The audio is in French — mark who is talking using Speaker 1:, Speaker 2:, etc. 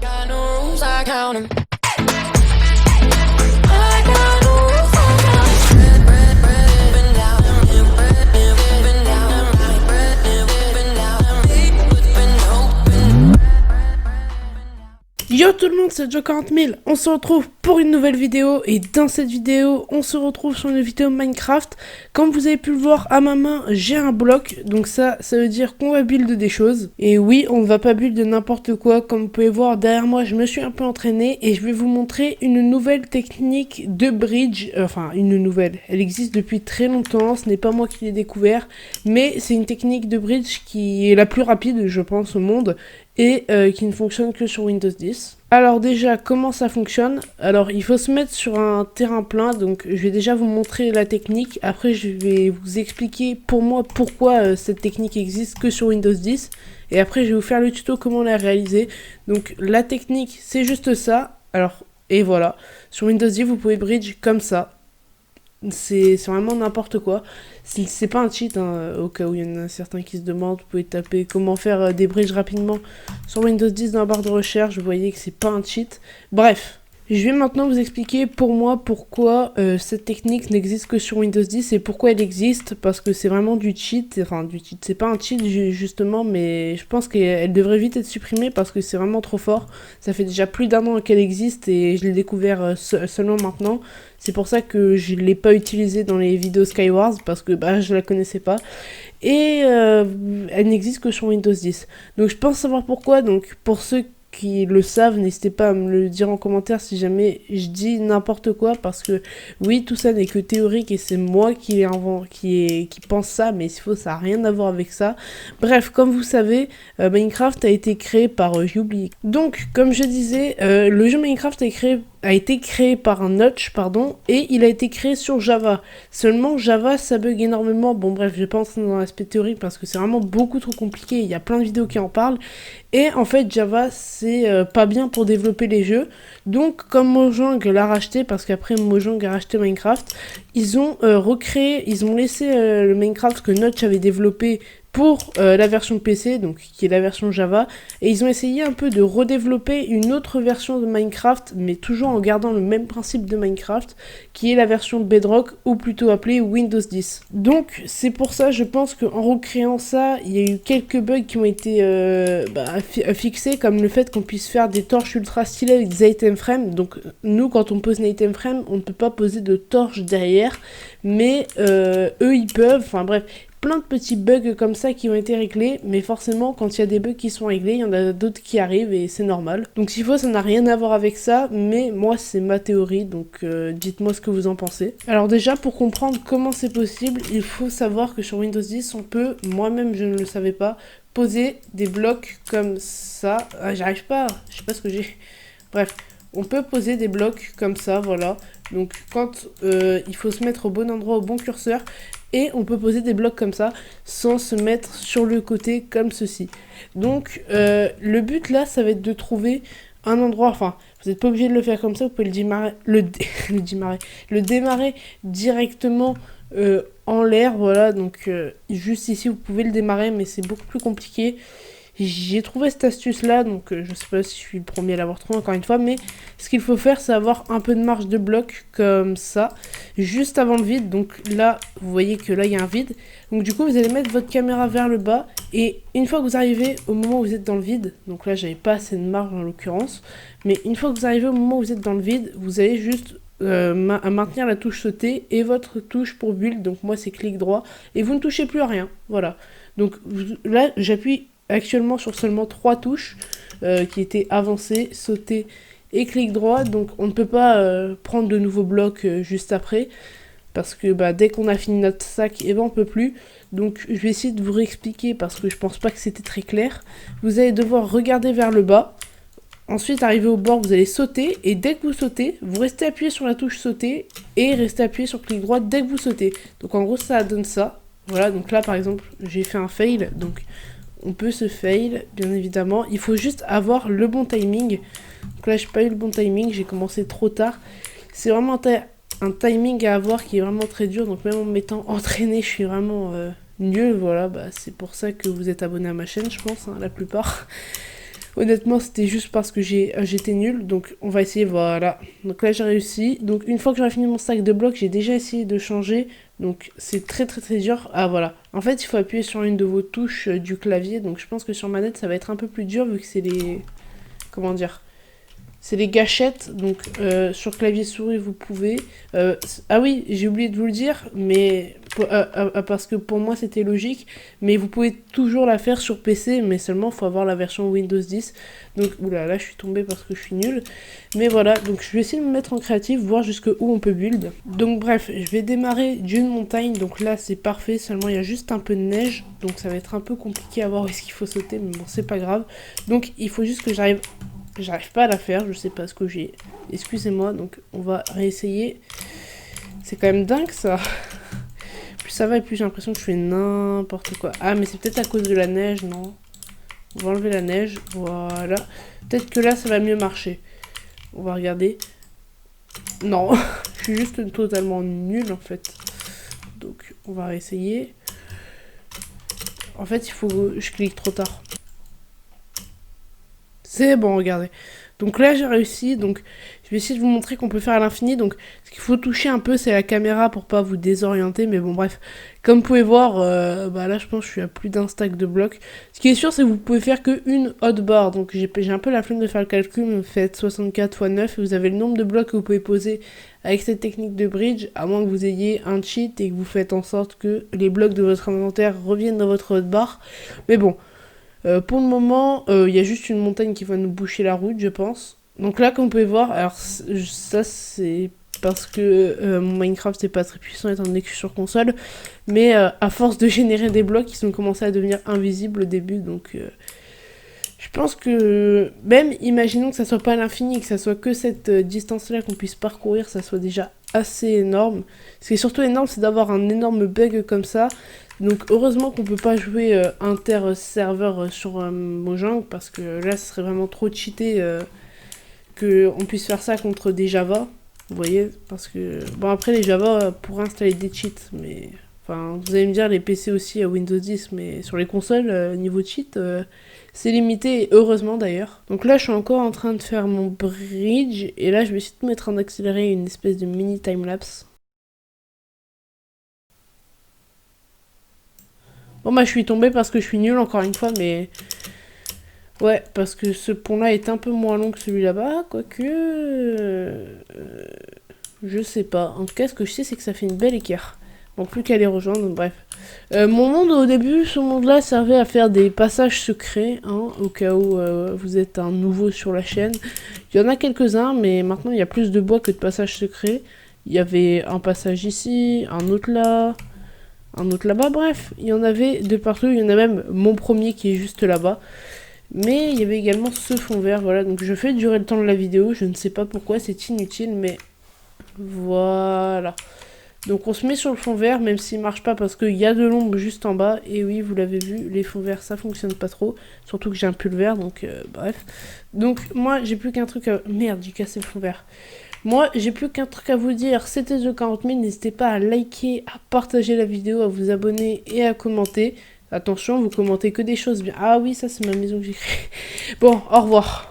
Speaker 1: got no rules, I count 'em. I got no rules, I count 'em. Bread, down, living down, right, bread, living down, been open.
Speaker 2: Yo tout le monde, c'est Joe 40 000, on se retrouve pour une nouvelle vidéo et dans cette vidéo on se retrouve sur une vidéo Minecraft. Comme vous avez pu le voir à ma main, j'ai un bloc, donc ça veut dire qu'on va build des choses. Et oui, on ne va pas build de n'importe quoi, comme vous pouvez voir derrière moi je me suis un peu entraîné et je vais vous montrer une nouvelle technique de bridge, enfin une nouvelle, elle existe depuis très longtemps, ce n'est pas moi qui l'ai découvert, mais c'est une technique de bridge qui est la plus rapide je pense au monde et qui ne fonctionne que sur Windows 10. Alors déjà, comment ça fonctionne? Alors il faut se mettre sur un terrain plein, donc je vais déjà vous montrer la technique, après je vais vous expliquer pour moi pourquoi cette technique existe que sur Windows 10, et après je vais vous faire le tuto comment la réaliser. Donc la technique c'est juste ça, alors et voilà, sur Windows 10 vous pouvez bridge comme ça. C'est vraiment n'importe quoi. C'est pas un cheat, hein, au cas où il y en a certains qui se demandent. Vous pouvez taper comment faire des bridges rapidement sur Windows 10 dans la barre de recherche. Vous voyez que c'est pas un cheat. Bref, je vais maintenant vous expliquer pour moi pourquoi cette technique n'existe que sur Windows 10 et pourquoi elle existe. Parce que c'est vraiment du cheat. Enfin, du cheat, c'est pas un cheat justement, mais je pense qu'elle devrait vite être supprimée parce que c'est vraiment trop fort. Ça fait déjà plus d'1 an qu'elle existe et je l'ai découvert seulement maintenant. C'est pour ça que je ne l'ai pas utilisée dans les vidéos Skywars, parce que je la connaissais pas. Et elle n'existe que sur Windows 10. Donc je pense savoir pourquoi. Donc pour ceux qui le savent, n'hésitez pas à me le dire en commentaire si jamais je dis n'importe quoi, parce que oui, tout ça n'est que théorique et c'est moi qui pense ça, mais s'il faut, ça n'a rien à voir avec ça. Bref, comme vous savez, Minecraft a été créé par Ubi. Donc, comme je disais, le jeu Minecraft a été créé par un Notch, et il a été créé sur Java. Seulement, Java, ça bug énormément. Bon, bref, je vais pas entrer dans l'aspect théorique parce que c'est vraiment beaucoup trop compliqué. Il y a plein de vidéos qui en parlent. Et en fait, Java, c'est pas bien pour développer les jeux. Donc, comme Mojang l'a racheté, parce qu'après Mojang a racheté Minecraft, ils ont laissé le Minecraft que Notch avait développé pour la version PC, donc qui est la version Java, et ils ont essayé un peu de redévelopper une autre version de Minecraft, mais toujours en gardant le même principe de Minecraft, qui est la version Bedrock, ou plutôt appelée Windows 10. Donc c'est pour ça, je pense qu'en recréant ça, il y a eu quelques bugs qui ont été fixés, comme le fait qu'on puisse faire des torches ultra stylées avec des item frames. Donc nous, quand on pose une item frame, on ne peut pas poser de torches derrière, mais eux ils peuvent, enfin bref, plein de petits bugs comme ça qui ont été réglés, mais forcément quand il y a des bugs qui sont réglés, il y en a d'autres qui arrivent et c'est normal. Donc s'il faut, ça n'a rien à voir avec ça, mais moi c'est ma théorie, donc dites-moi ce que vous en pensez. Alors déjà, pour comprendre comment c'est possible, il faut savoir que sur Windows 10 on peut, moi-même je ne le savais pas, poser des blocs comme ça. Ah, j'arrive pas, je sais pas ce que j'ai. Bref, on peut poser des blocs comme ça, voilà. Donc quand il faut se mettre au bon endroit, au bon curseur, et on peut poser des blocs comme ça sans se mettre sur le côté comme ceci. Donc le but là, ça va être de trouver un endroit, enfin vous n'êtes pas obligé de le faire comme ça, vous pouvez le démarrer directement en l'air, voilà. Donc juste ici vous pouvez le démarrer, mais c'est beaucoup plus compliqué. J'ai trouvé cette astuce là, donc je sais pas si je suis le premier à l'avoir trouvé encore une fois, mais ce qu'il faut faire c'est avoir un peu de marge de bloc comme ça, juste avant le vide. Donc là, vous voyez que là il y a un vide, donc du coup vous allez mettre votre caméra vers le bas, et une fois que vous arrivez au moment où vous êtes dans le vide, donc là j'avais pas assez de marge en l'occurrence, mais une fois que vous arrivez au moment où vous êtes dans le vide, vous allez juste maintenir la touche sauter et votre touche pour build, donc moi c'est clic droit, et vous ne touchez plus à rien, voilà. Donc là j'appuie actuellement sur seulement 3 touches qui étaient avancées, sauter et clic droit, donc on ne peut pas prendre de nouveaux blocs juste après, parce que dès qu'on a fini notre sac, on peut plus. Donc je vais essayer de vous réexpliquer parce que je pense pas que c'était très clair. Vous allez devoir regarder vers le bas, ensuite arriver au bord, vous allez sauter, et dès que vous sautez, vous restez appuyé sur la touche sauter et restez appuyé sur clic droit dès que vous sautez. Donc en gros ça donne ça, voilà. Donc là par exemple j'ai fait un fail, donc on peut se fail, bien évidemment. Il faut juste avoir le bon timing. Donc là, j'ai pas eu le bon timing. J'ai commencé trop tard. C'est vraiment un timing à avoir qui est vraiment très dur. Donc même en m'étant entraîné, je suis vraiment nul. Voilà, c'est pour ça que vous êtes abonné à ma chaîne, je pense, hein, la plupart. Honnêtement, c'était juste parce que j'étais nulle. Donc, on va essayer, voilà. Donc là, j'ai réussi. Donc, une fois que j'aurai fini mon stack de blocs, j'ai déjà essayé de changer. Donc, c'est très très très dur. Ah, voilà. En fait, il faut appuyer sur une de vos touches du clavier. Donc, je pense que sur manette, ça va être un peu plus dur vu que c'est les... Comment dire? C'est les gâchettes, donc sur clavier souris vous pouvez. Ah oui, j'ai oublié de vous le dire, mais parce que pour moi c'était logique, mais vous pouvez toujours la faire sur PC, mais seulement il faut avoir la version Windows 10. Donc oula, là je suis tombée parce que je suis nulle. Mais voilà, donc je vais essayer de me mettre en créatif, voir jusqu'où on peut build. Donc bref, je vais démarrer d'une montagne, donc là c'est parfait, seulement il y a juste un peu de neige, donc ça va être un peu compliqué à voir où est-ce qu'il faut sauter, mais bon c'est pas grave. Donc il faut juste que j'arrive pas à la faire, je sais pas ce que j'ai. Excusez-moi, donc on va réessayer. C'est quand même dingue ça. Plus ça va et plus j'ai l'impression que je fais n'importe quoi. Ah mais c'est peut-être à cause de la neige, non? On va enlever la neige, voilà. Peut-être que là ça va mieux marcher. On va regarder. Non, je suis juste totalement nulle en fait. Donc on va réessayer. En fait il faut que je clique trop tard. C'est bon, regardez. Donc là, j'ai réussi. Donc, je vais essayer de vous montrer qu'on peut faire à l'infini. Donc, ce qu'il faut toucher un peu, c'est la caméra pour pas vous désorienter. Mais bon, bref. Comme vous pouvez voir, bah là, je pense que je suis à plus d'un stack de blocs. Ce qui est sûr, c'est que vous pouvez faire qu'une hotbar. Donc, j'ai un peu la flemme de faire le calcul. Mais vous faites 64 x 9 et vous avez le nombre de blocs que vous pouvez poser avec cette technique de bridge. À moins que vous ayez un cheat et que vous faites en sorte que les blocs de votre inventaire reviennent dans votre hotbar. Mais bon. Pour le moment, il y a juste une montagne qui va nous boucher la route, je pense. Donc là, comme vous pouvez voir, alors ça c'est parce que mon Minecraft n'est pas très puissant étant donné que je suis sur console. Mais à force de générer des blocs, ils ont commencé à devenir invisibles au début. Donc je pense que même, imaginons que ça soit pas à l'infini, que ça soit que cette distance-là qu'on puisse parcourir, ça soit déjà assez énorme. Ce qui est surtout énorme, c'est d'avoir un énorme bug comme ça. Donc heureusement qu'on peut pas jouer inter-serveur sur Mojang, parce que là ce serait vraiment trop cheaté qu'on puisse faire ça contre des Java. Vous voyez, parce que... Bon après les Java pourraient installer des cheats, mais... Enfin, vous allez me dire les PC aussi à Windows 10, mais sur les consoles, niveau cheat, c'est limité, et heureusement d'ailleurs. Donc là je suis encore en train de faire mon bridge, et là je vais essayer de mettre en accéléré une espèce de mini timelapse. Bon bah je suis tombée parce que je suis nulle encore une fois, mais... Ouais, parce que ce pont-là est un peu moins long que celui là-bas, quoique... Je sais pas. En tout cas, ce que je sais, c'est que ça fait une belle équerre. Bon, plus qu'à les rejoindre, donc bref. Mon monde, au début, ce monde-là servait à faire des passages secrets, hein, au cas où vous êtes un nouveau sur la chaîne. Il y en a quelques-uns, mais maintenant, il y a plus de bois que de passages secrets. Il y avait un passage ici, un autre là... Un autre là-bas, bref, il y en avait de partout, il y en a même mon premier qui est juste là-bas. Mais il y avait également ce fond vert, voilà, donc je fais durer le temps de la vidéo, je ne sais pas pourquoi, c'est inutile, mais voilà. Donc on se met sur le fond vert, même s'il marche pas parce qu'il y a de l'ombre juste en bas, et oui, vous l'avez vu, les fonds verts ça fonctionne pas trop, surtout que j'ai un pull vert, donc bref. Donc moi j'ai plus qu'un truc à... Merde, j'ai cassé le fond vert. Moi, j'ai plus qu'un truc à vous dire, c'était The 40 000, n'hésitez pas à liker, à partager la vidéo, à vous abonner et à commenter. Attention, vous commentez que des choses bien. Ah oui, ça c'est ma maison que j'ai créée. Bon, au revoir.